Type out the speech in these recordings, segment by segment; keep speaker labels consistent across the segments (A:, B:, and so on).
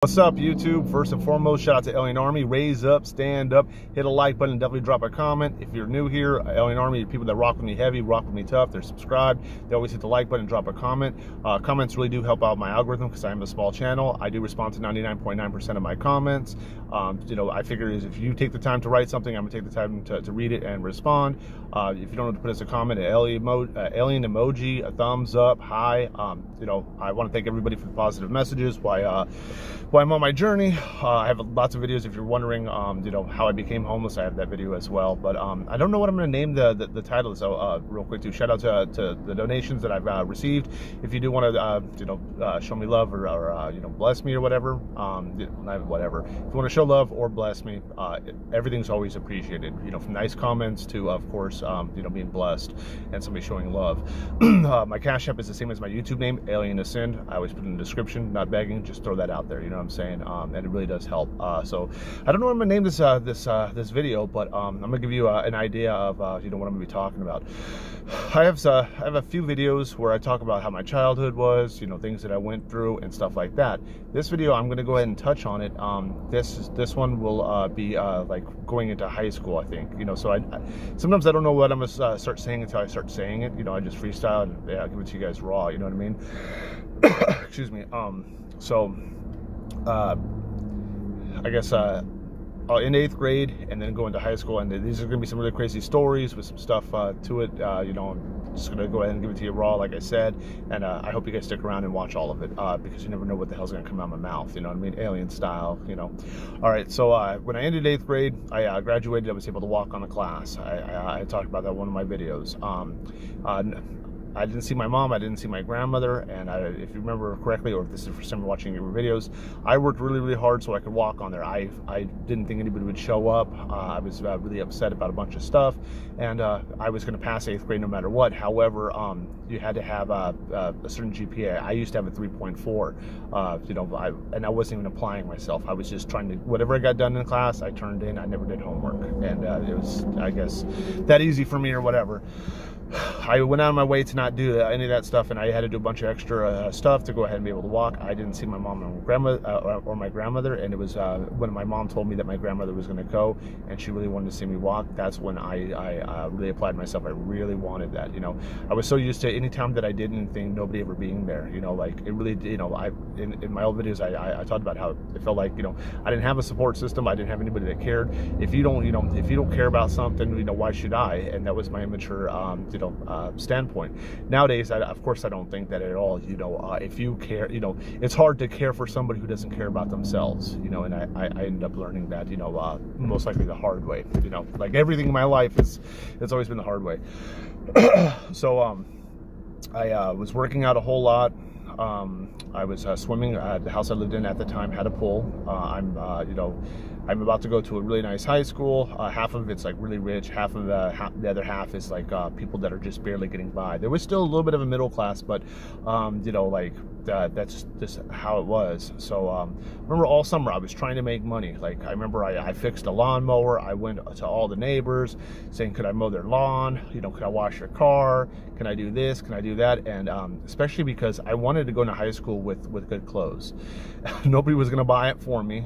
A: What's up, YouTube? First and foremost, shout out to Alien Army. Raise up, stand up, hit a like button, definitely drop a comment. If you're new here, Alien Army, people that rock with me heavy, rock with me tough, they're subscribed. They always hit the like button, drop a comment. Comments really do help out my algorithm because I am a small channel. I do respond to 99.9% of my comments. I figure is if you take the time to write something, I'm gonna take the time to read it and respond. If you don't know what to put as a comment, alien emoji, a thumbs up, hi. I want to thank everybody for the positive messages. Why I'm on my journey. I have lots of videos. If you're wondering, how I became homeless, I have that video as well. But I don't know what I'm going to name the title. So real quick, too, shout out to the donations that I've received. If you do want to, show me love or bless me or whatever, whatever. If you want to show love or bless me, everything's always appreciated. From nice comments to, of course, being blessed and somebody showing love. My Cash App is the same as my YouTube name, AlienAscend. I always put it in the description. Not begging, just throw that out there. You know what I'm saying? And it really does help. So I don't know what I'm gonna name this video, but I'm gonna give you an idea of what I'm gonna be talking about. I have a few videos where I talk about how my childhood was, things that I went through and stuff like that. This video, I'm gonna go ahead and touch on it. This one will be like going into high school, I think. So I sometimes I don't know what I'm gonna start saying until I start saying it. I just freestyle and give it to you guys raw. You know what I mean? Excuse me. I guess in 8th grade and then go into high school, and these are going to be some really crazy stories with some stuff to it. I'm just going to go ahead and give it to you raw, like I said, and I hope you guys stick around and watch all of it because you never know what the hell's going to come out of my mouth, you know what I mean, alien style, All right, so when I ended 8th grade, I graduated. I was able to walk on the class. I talked about that in one of my videos. I didn't see my mom, I didn't see my grandmother, and if you remember correctly, or if this is for some watching your videos, I worked really, really hard so I could walk on there. I didn't think anybody would show up. I was really upset about a bunch of stuff, and I was going to pass 8th grade no matter what. However, you had to have a certain GPA. I used to have a 3.4, and I wasn't even applying myself. I was just trying to, whatever I got done in class, I turned in. I never did homework, and it was, I guess, that easy for me or whatever. I went out of my way to not do any of that stuff, and I had to do a bunch of extra stuff to go ahead and be able to walk. I didn't see my mom and or my grandmother, and it was when my mom told me that my grandmother was going to go, and she really wanted to see me walk. That's when I really applied myself. I really wanted that. I was so used to any time that I did anything, nobody ever being there. Like it really, in my old videos, I talked about how it felt like, I didn't have a support system. I didn't have anybody that cared. If you don't care about something, why should I? And that was my immature, standpoint. Nowadays, of course, I don't think that at all. If you care, it's hard to care for somebody who doesn't care about themselves. And I ended up learning that, most likely the hard way. Like everything in my life it's always been the hard way. So I was working out a whole lot. I was swimming. The house I lived in at the time had a pool. I'm about to go to a really nice high school. Half of it's like really rich. Half of the other half is like people that are just barely getting by. There was still a little bit of a middle class, but that's just how it was. So remember all summer I was trying to make money. Like I remember I fixed a lawnmower. I went to all the neighbors saying, could I mow their lawn? Could I wash their car? Can I do this? Can I do that? And especially because I wanted to go into high school with good clothes. Nobody was going to buy it for me.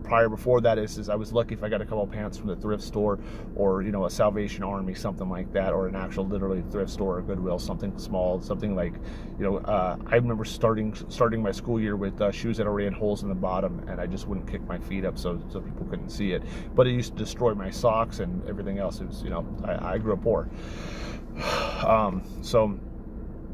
A: Prior before that is I was lucky if I got a couple of pants from the thrift store, or a Salvation Army, something like that, or an actual literally thrift store or Goodwill, something small, something like, I remember starting my school year with shoes that already had holes in the bottom, and I just wouldn't kick my feet up so people couldn't see it. But it used to destroy my socks and everything else. It was, I grew up poor.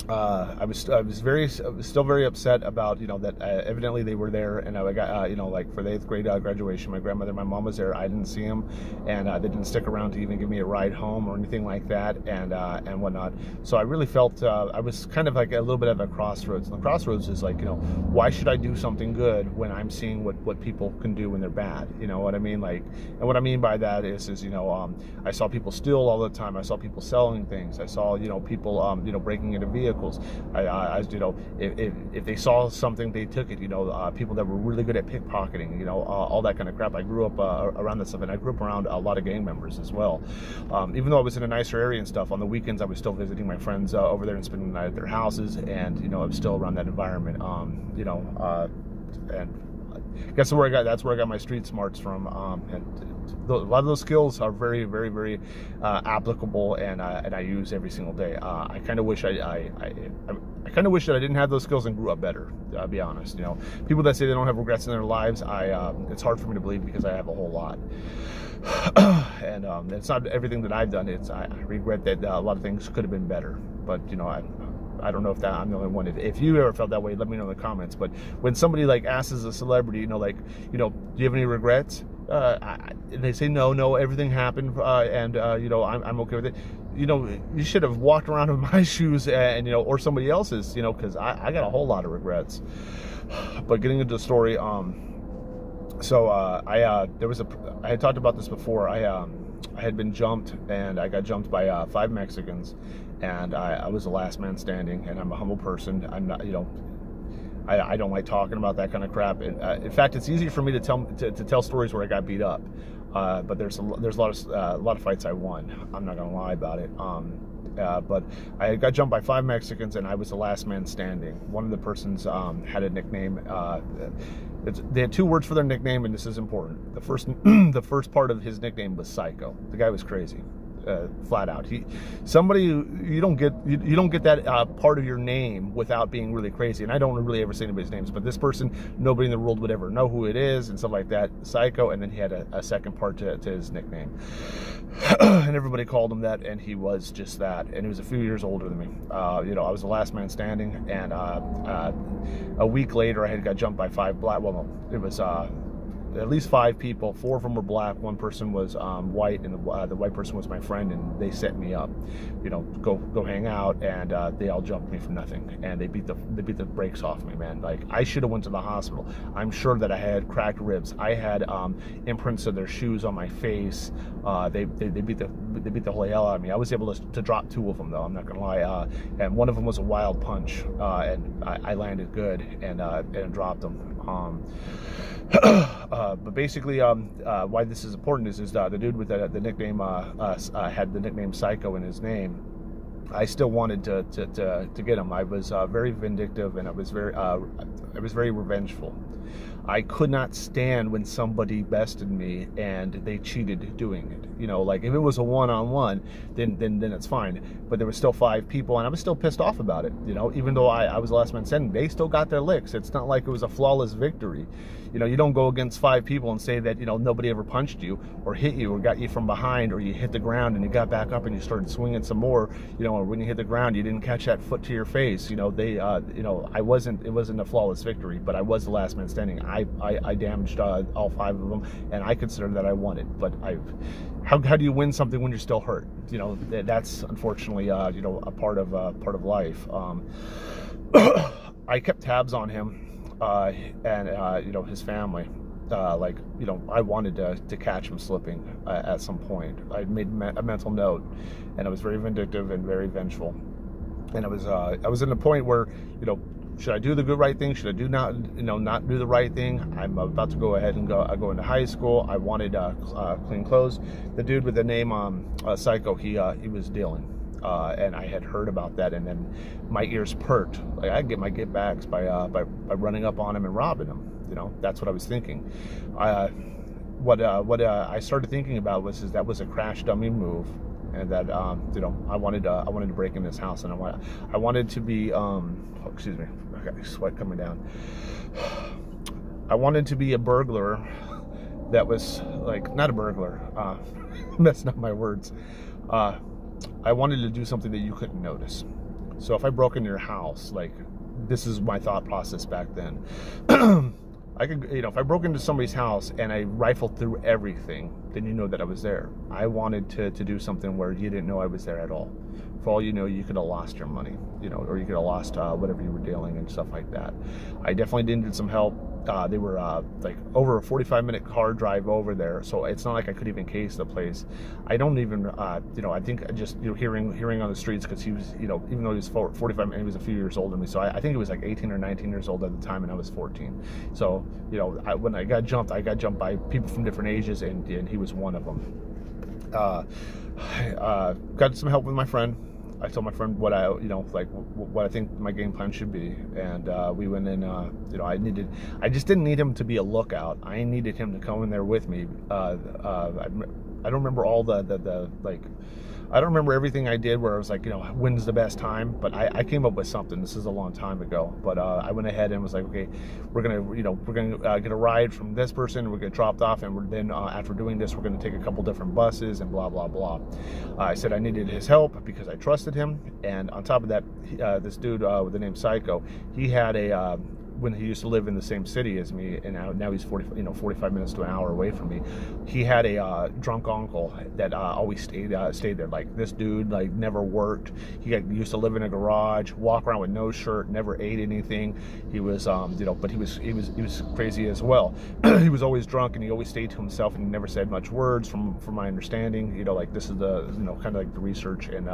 A: I was still very upset about that evidently they were there, and I got like for the 8th grade graduation, my grandmother and my mom was there. I didn't see them, and they didn't stick around to even give me a ride home or anything like that, and whatnot. So I really felt I was kind of like a little bit of a crossroads. And the crossroads is like, why should I do something good when I'm seeing what people can do when they're bad? You know what I mean? Like, and what I mean by that is I saw people steal all the time. I saw people selling things. I saw people breaking into vehicles. If they saw something, they took it. People that were really good at pickpocketing, all that kind of crap. I grew up around that stuff, and I grew up around a lot of gang members as well. Even though I was in a nicer area and stuff, on the weekends I was still visiting my friends over there and spending the night at their houses, and I was still around that environment. and that's where I got my street smarts from. And a lot of those skills are very, very, very applicable, and I use every single day. I kind of wish I kind of wish that I didn't have those skills and grew up better. I'll be honest. You know, people that say they don't have regrets in their lives, it's hard for me to believe, because I have a whole lot. And it's not everything that I've done. I regret that a lot of things could have been better. But you know, I don't know if I'm the only one. If you ever felt that way, let me know in the comments. But when somebody like asks a celebrity, you know, like, you know, do you have any regrets? And they say no, everything happened, and you know, I'm okay with it. You know, you should have walked around in my shoes, and you know, or somebody else's, you know, because I got a whole lot of regrets. But getting into the story, so I had talked about this before. I had been jumped, and I got jumped by 5 Mexicans, and I was the last man standing. And I'm a humble person. I'm not, you know, I don't like talking about that kind of crap. In fact, it's easy for me to tell stories where I got beat up, but there's a lot of fights I won. I'm not gonna lie about it. But I got jumped by 5 Mexicans, and I was the last man standing. One of the persons had a nickname. They had 2 words for their nickname, and this is important. The first part of his nickname was Psycho. The guy was crazy. Flat out. You don't get that part of your name without being really crazy. And I don't really ever say anybody's names, but this person, nobody in the world would ever know who it is and stuff like that. Psycho. And then he had a second part to his nickname, and everybody called him that, and he was just that. And he was a few years older than me. You know, I was the last man standing, and a week later I had got jumped by 5 black. Well, no, it was at least 5 people. 4 of them were black. 1 person was white, and the white person was my friend, and they set me up. You know, go hang out, and they all jumped me for nothing, and they beat the brakes off me, man. Like, I should have went to the hospital. I'm sure that I had cracked ribs. I had imprints of their shoes on my face. They beat the whole hell out of me. I was able to drop 2 of them, though. I'm not gonna lie. And one of them was a wild punch, and I landed good and dropped them. But basically, why this is important is the dude with the nickname had the nickname Psycho in his name. I still wanted to get him. I was very vindictive, and I was very revengeful. I could not stand when somebody bested me and they cheated doing it. You know, like if it was a one-on-one, then it's fine. But there were still 5 people, and I was still pissed off about it. You know, even though I was the last man standing, they still got their licks. It's not like it was a flawless victory. You know, you don't go against 5 people and say that, you know, nobody ever punched you or hit you or got you from behind, or you hit the ground and you got back up and you started swinging some more. You know, or when you hit the ground, you didn't catch that foot to your face. You know, you know, it wasn't a flawless victory, but I was the last man standing. I damaged all 5 of them, and I consider that I won it. But how do you win something when you're still hurt? You know, that's unfortunately you know, a part of life. I kept tabs on him, and you know, his family. Like, you know, I wanted to catch him slipping at some point. I made a mental note, and I was very vindictive and very vengeful. And I was in a point where, you know, should I do the right thing? Should I not do the right thing? I'm about to go ahead and go into high school. I wanted clean clothes. The dude with the name Psycho, he was dealing, and I had heard about that, and then my ears perked. Like, I get my get backs by running up on him and robbing him. You know, that's what I was thinking. What I started thinking about was that was a crash dummy move, and that you know, I wanted to break in this house, and I wanted to be oh, excuse me, I got sweat coming down. I wanted to be a burglar that was like, not a burglar, messing up my words. I wanted to do something that you couldn't notice. So if I broke into your house, like, this is my thought process back then. I could, you know, if I broke into somebody's house and I rifled through everything, then you know that I was there. I wanted to do something where you didn't know I was there at all. For all you know, you could have lost your money, you know, or you could have lost whatever you were dealing and stuff like that. I definitely needed some help. They were like over a 45-minute car drive over there, so it's not like I could even case the place. I don't even, you know, I think just, you know, hearing on the streets, because he was, you know, even though he was 45, and he was a few years older than me, so I think he was like 18 or 19 years old at the time, and I was 14. So, you know, when I got jumped by people from different ages, and he was one of them. Got some help with my friend. I told my friend what what I think my game plan should be, and we went in. I just didn't need him to be a lookout. I needed him to come in there with me. I don't remember all the I don't remember everything I did where I was like, when's the best time, but I came up with something. This is a long time ago, but I went ahead and was like, okay, we're gonna get a ride from this person, we're gonna drop off, and then after doing this, we're gonna take a couple different buses and blah blah blah. I said I needed his help because I trusted him, and on top of that, this dude with the name Psycho, he had a when he used to live in the same city as me, and now he's 45 minutes to an hour away from me. He had a drunk uncle that always stayed there. Like, this dude never worked. He used to live in a garage, walk around with no shirt, never ate anything. He was but he was crazy as well. He was always drunk, and he always stayed to himself, and he never said much words from my understanding. This is the kind of like the research, and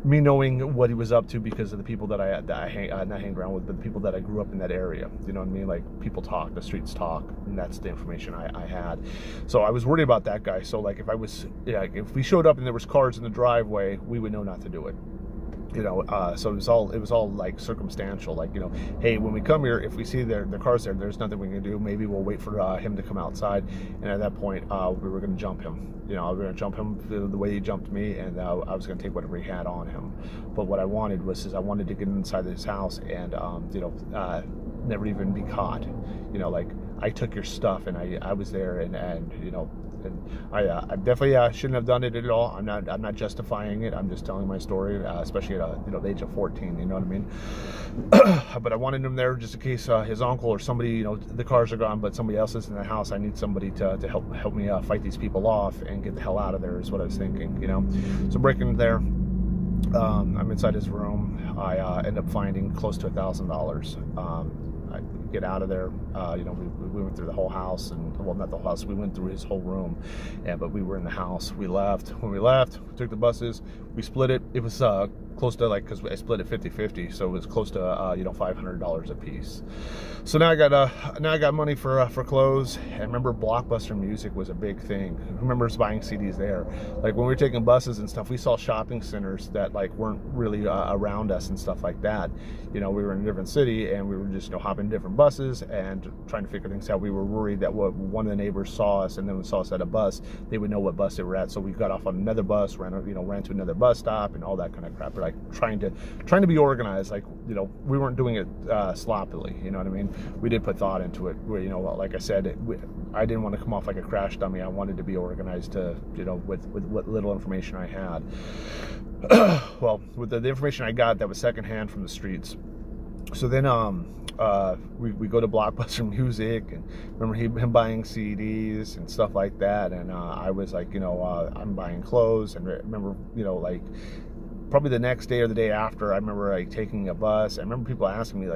A: me knowing what he was up to because of the people that I hang around with, but the people that I grew up in that area. You know what I mean? Like, people talk, the streets talk, and that's the information I had. So I was worried about that guy. So like, if we showed up and there was cars in the driveway, we would know not to do it. So it was all like circumstantial. Like, hey, when we come here, if we see their cars there, there's nothing we can do. Maybe we'll wait for him to come outside, and at that point, we were going to jump him. We were going to jump him the way he jumped me, and I was going to take whatever he had on him. But what I wanted I wanted to get inside his house and never even be caught. Like, I took your stuff, and I was there, and I definitely shouldn't have done it at all. I'm not justifying it. I'm just telling my story, especially at the age of 14. You know what I mean? But I wanted him there just in case his uncle or somebody, the cars are gone, but somebody else is in the house. I need somebody to help me fight these people off and get the hell out of there. Is what I was thinking. So breaking there. I'm inside his room. I end up finding close to $1,000. I get out of there. We went through the whole house, and well, not the whole house. We went through his whole room, but we were in the house. We left. When we left, we took the buses. We split it. It was close to, like, because I split it 50-50, so it was close to $500 a piece. So now I got money for clothes. I remember Blockbuster Music was a big thing. Who remembers buying CDs there? Like, when we were taking buses and stuff, we saw shopping centers that weren't really around us and stuff like that. We were in a different city, and we were just hopping different buses and trying to figure things out. We were worried that one of the neighbors saw us, and then saw us at a bus, they would know what bus they were at. So we got off on another bus, ran to another bus stop, and all that kind of crap. But trying to be organized. We weren't doing it sloppily. You know what I mean? We did put thought into it. Like I said, I didn't want to come off like a crash dummy. I wanted to be organized with what little information I had. Well, with the information I got, that was secondhand from the streets. So then we go to Blockbuster Music, and remember him buying CDs and stuff like that, and I was like, I'm buying clothes, and remember, probably the next day or the day after, I remember taking a bus. I remember people asking me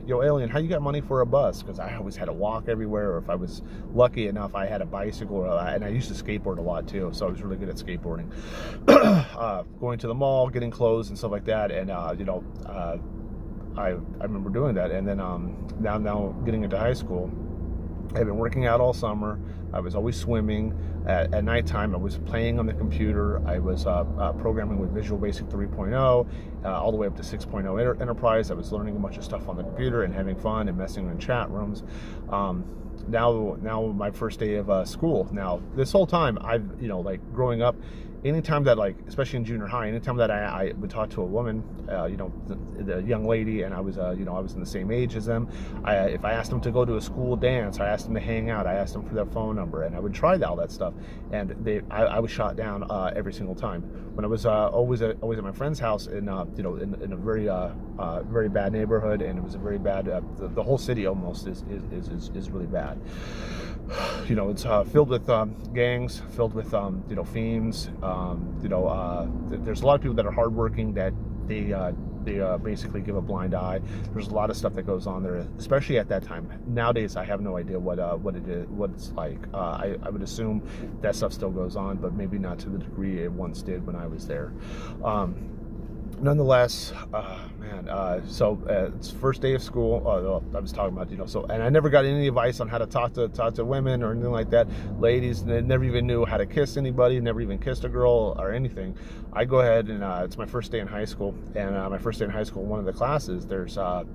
A: yo, Alien, how you got money for a bus? Because I always had to walk everywhere, or if I was lucky enough, I had a bicycle, and I used to skateboard a lot too, so I was really good at skateboarding. Going to the mall, getting clothes and stuff like that, and I remember doing that. And then now getting into high school, I've been working out all summer. I was always swimming. At nighttime, I was playing on the computer. I was programming with Visual Basic 3.0 all the way up to 6.0 Enterprise. I was learning a bunch of stuff on the computer and having fun and messing in chat rooms. Now my first day of school. Now, this whole time, I've growing up, anytime that, especially in junior high, anytime that I would talk to a woman, the young lady, and I was I was in the same age as them, if I asked them to go to a school dance, I asked them to hang out, I asked them for their phone number, and I would try all that stuff, and I was shot down every single time. When I was always at my friend's house in in a very bad neighborhood, and it was a very bad the whole city almost is really bad. It's filled with gangs, filled with fiends. There's a lot of people that are hardworking that they basically give a blind eye. There's a lot of stuff that goes on there, especially at that time. Nowadays, I have no idea what it's like. I would assume that stuff still goes on, but maybe not to the degree it once did when I was there. nonetheless, so it's first day of school. I was talking about, and I never got any advice on how to talk to women or anything like that. Ladies, they never even knew how to kiss anybody, never even kissed a girl or anything. I go ahead and it's my first day in high school, and my first day in high school, one of the classes, there's a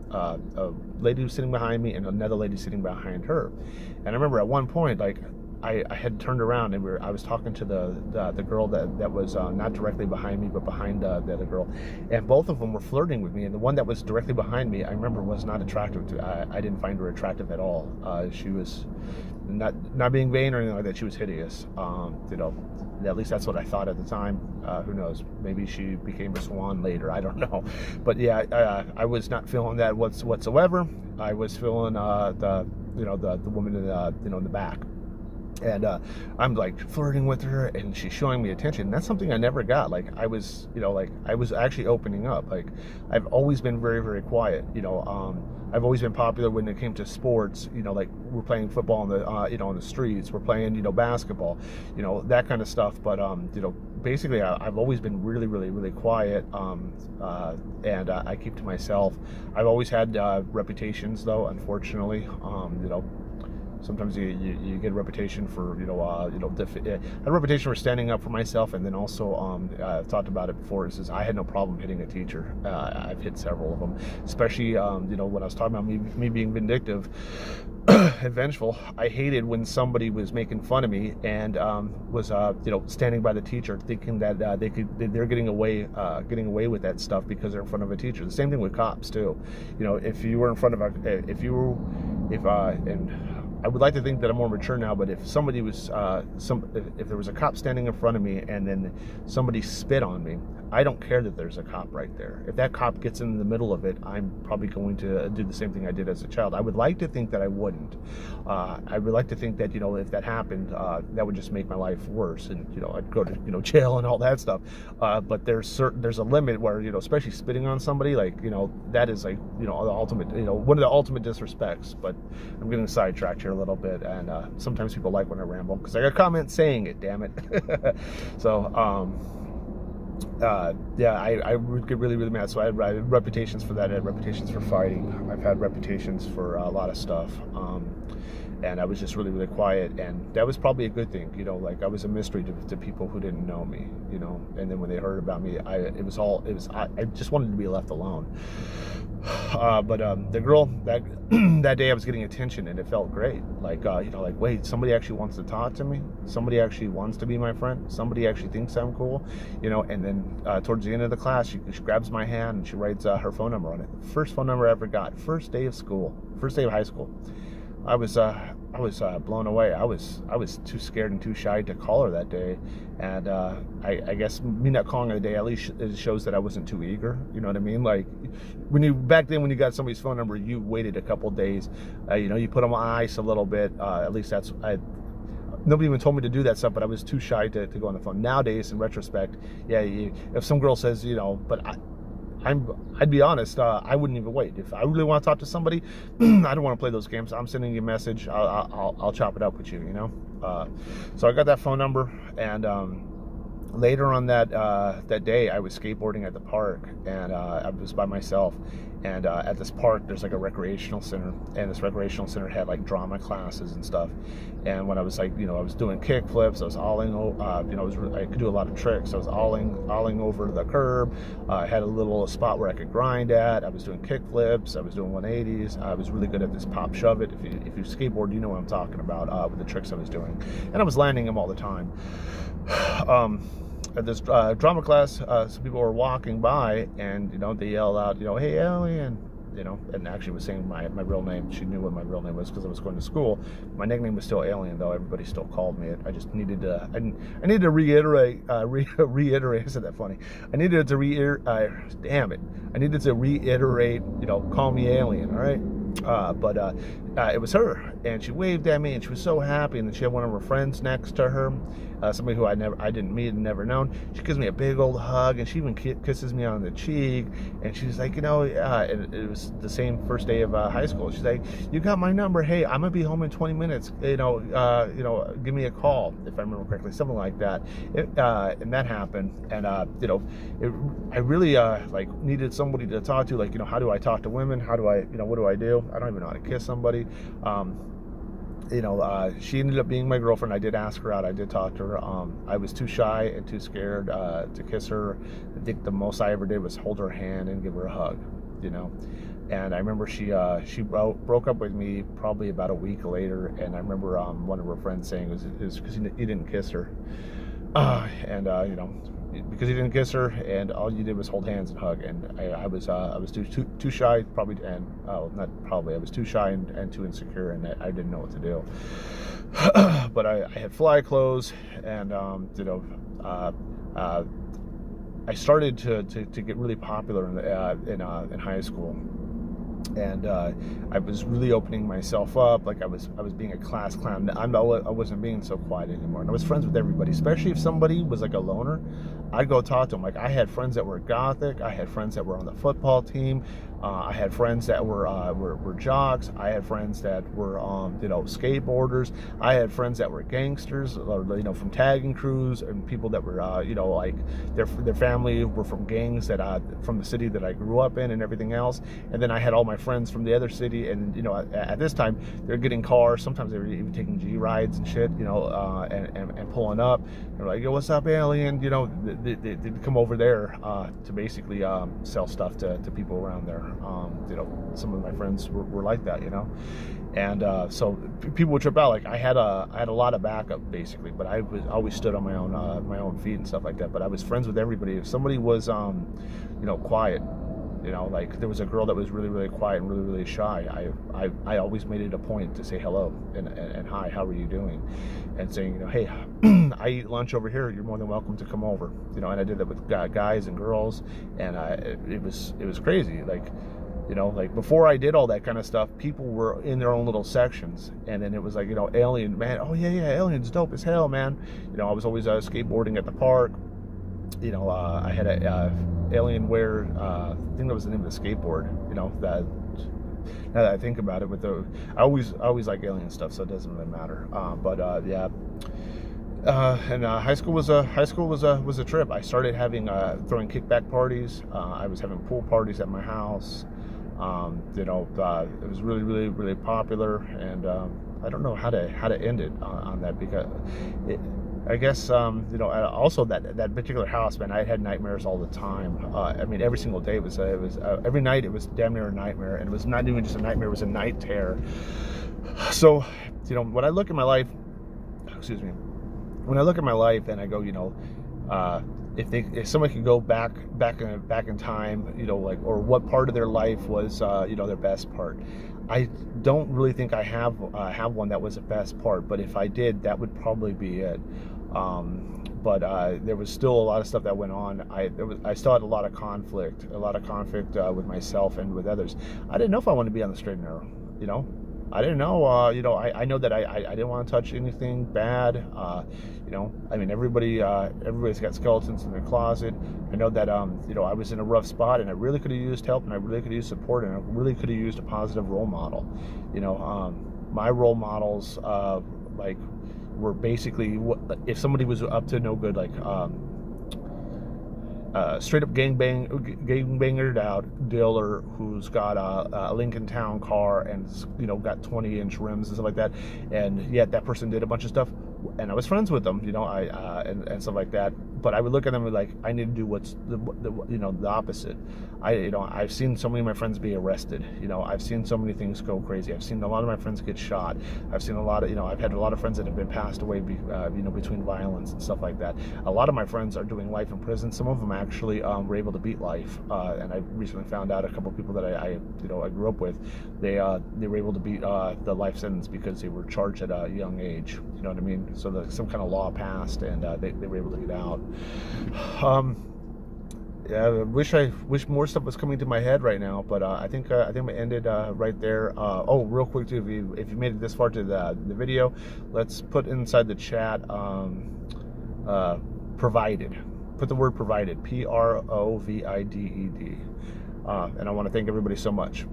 A: lady who's sitting behind me and another lady sitting behind her. And I remember at one point, like, I had turned around and I was talking to the girl that was not directly behind me, but behind the other girl, and both of them were flirting with me. And the one that was directly behind me, I remember, was not attractive to. I didn't find her attractive at all. She was not being vain or anything like that. She was hideous. At least that's what I thought at the time. Who knows? Maybe she became a swan later. I don't know. But yeah, I was not feeling that whatsoever. I was feeling the woman in the back. And I'm like flirting with her, and she's showing me attention. And that's something I never got. Like, I was actually opening up. Like, I've always been very, very quiet. I've always been popular when it came to sports. Like, we're playing football on the streets. We're playing basketball, that kind of stuff. But basically, I've always been really, really, really quiet. And I keep to myself. I've always had reputations, though. Unfortunately, sometimes you get a reputation for a reputation for standing up for myself, and then also I've talked about it before. It says I had no problem hitting a teacher. I've hit several of them, especially when I was talking about me being vindictive and vengeful. I hated when somebody was making fun of me and was standing by the teacher, thinking that they're getting away with that stuff because they're in front of a teacher. The same thing with cops too. If you were in front of and I would like to think that I'm more mature now, but if somebody was, if there was a cop standing in front of me and then somebody spit on me, I don't care that there's a cop right there. If that cop gets in the middle of it, I'm probably going to do the same thing I did as a child. I would like to think that I wouldn't. I would like to think that, if that happened, that would just make my life worse, and, I'd go to, jail and all that stuff. But there's a limit where, especially spitting on somebody, like, that is like, the ultimate, one of the ultimate disrespects. But I'm getting sidetracked here a little bit, and sometimes people like when I ramble because I got a comment saying it, damn it. So yeah, I would get really, really mad. So I had reputations for that. I had reputations for fighting. I've had reputations for a lot of stuff. And I was just really, really quiet, and that was probably a good thing. Like, I was a mystery to people who didn't know me. And then when they heard about me, I just wanted to be left alone. But the girl that day, I was getting attention, and it felt great. Like, like, wait, somebody actually wants to talk to me. Somebody actually wants to be my friend. Somebody actually thinks I'm cool. And then towards the end of the class, she grabs my hand and she writes her phone number on it. First phone number I ever got. First day of school. First day of high school. I was blown away. I was too scared and too shy to call her that day, and I guess me not calling her the day, at least it shows that I wasn't too eager. You know what I mean? Like, back then when you got somebody's phone number, you waited a couple days. You put them on ice a little bit. At least nobody even told me to do that stuff, but I was too shy to go on the phone. Nowadays, in retrospect, yeah, if some girl says, but I'd be honest, I wouldn't even wait. If I really want to talk to somebody, I don't want to play those games. I'm sending you a message. I'll chop it up with you, So I got that phone number, and later on that day, I was skateboarding at the park, and I was by myself. And at this park, there's like a recreational center, and this recreational center had like drama classes and stuff. And when I was like, I was doing kick flips, I was alling, I could do a lot of tricks. I was alling over the curb. I had a little spot where I could grind at. I was doing kick flips. I was doing 180s. I was really good at this pop shove it. If you skateboard, you know what I'm talking about with the tricks I was doing. And I was landing them all the time. At this drama class, some people were walking by, and they yelled out, "Hey, Alien!" And actually was saying my real name. She knew what my real name was because I was going to school. My nickname was still Alien, though. Everybody still called me it. I just needed to. I needed to reiterate. Reiterate. Isn't that funny? I needed to reiterate. Damn it! I needed to reiterate. Call me Alien. All right. It was her, and she waved at me, and she was so happy. And then she had one of her friends next to her, somebody who I didn't meet and never known. She gives me a big old hug, and she even kisses me on the cheek. And she's like, and it was the same first day of high school. She's like, "You got my number? Hey, I'm gonna be home in 20 minutes. Give me a call if I remember correctly, something like that." And that happened, and I really needed somebody to talk to. Like, how do I talk to women? How do I, what do I do? I don't even know how to kiss somebody. She ended up being my girlfriend. I did ask her out. I did talk to her. I was too shy and too scared to kiss her. I think the most I ever did was hold her hand and give her a hug, And I remember she broke up with me probably about a week later. And I remember one of her friends saying it was because he didn't kiss her. Because he didn't kiss her, and all you did was hold hands and hug, and I was too shy, probably, and not probably, I was too shy and too insecure, and I didn't know what to do. But I had fly clothes, and I started to get really popular in high school. And I was really opening myself up, like I was being a class clown. I wasn't being so quiet anymore, and I was friends with everybody. Especially if somebody was like a loner, I'd go talk to them. Like, I had friends that were gothic. I had friends that were on the football team. I had friends that were jocks. I had friends that were skateboarders. I had friends that were gangsters, from tagging crews, and people that were like their family were from gangs that from the city that I grew up in and everything else. And then I had all my friends from the other city, and at this time they're getting cars. Sometimes they were even taking G rides and shit, and pulling up. They're like, "Yo, what's up, Alien?" They'd come over there to basically sell stuff to people around there. Some of my friends were like that, and so people would trip out. Like, I had a lot of backup basically, but I always stood on my own feet and stuff like that. But I was friends with everybody. If somebody was quiet, like there was a girl that was really, really quiet and really, really shy, I always made it a point to say hello and hi, how are you doing, and saying, hey, I eat lunch over here, you're more than welcome to come over, and I did that with guys and girls, and it was crazy. Like before I did all that kind of stuff, people were in their own little sections, and then it was like, Alien, man, oh yeah, Alien's dope as hell, man. I was always skateboarding at the park. I had a Alienware, I think that was the name of the skateboard, that, now that I think about it, I always like Alien stuff, so it doesn't really matter. Yeah. And high school was a trip. I started throwing kickback parties. I was having pool parties at my house. It was really, really, really popular, and I don't know how to end it on that, because I guess also that particular house, man, I had nightmares all the time. I mean, every single day it was every night it was damn near a nightmare, and it was not even just a nightmare; it was a night terror. So, when I look at my life, when I look at my life and I go, if someone could go back in time, or what part of their life was their best part. I don't really think I have one that was the best part, but if I did, that would probably be it. But there was still a lot of stuff that went on. I still had a lot of conflict with myself and with others. I didn't know if I wanted to be on the straight and narrow, I didn't know, I know that I didn't want to touch anything bad. I mean, everybody's got skeletons in their closet. I know that, I was in a rough spot, and I really could have used help, and I really could have used support, and I really could have used a positive role model. My role models, were basically, if somebody was up to no good, straight up gangbangered out dealer who's got a Lincoln Town car and got 20-inch rims and stuff like that, and yet that person did a bunch of stuff, and I was friends with them, and stuff like that. But I would look at them and be like, I need to do what's the opposite. I've seen so many of my friends be arrested. I've seen so many things go crazy. I've seen a lot of my friends get shot. I've seen a lot of, I've had a lot of friends that have been passed away, between violence and stuff like that. A lot of my friends are doing life in prison. Some of them actually were able to beat life. And I recently found out a couple of people that I grew up with, they were able to beat the life sentence because they were charged at a young age. You know what I mean? So some kind of law passed, and they were able to get out. yeah, I wish more stuff was coming to my head right now, but I think I'm gonna end it right there. Oh, real quick too, if you made it this far to the video, let's put inside the chat provided. Put the word provided, PROVIDED, and I want to thank everybody so much.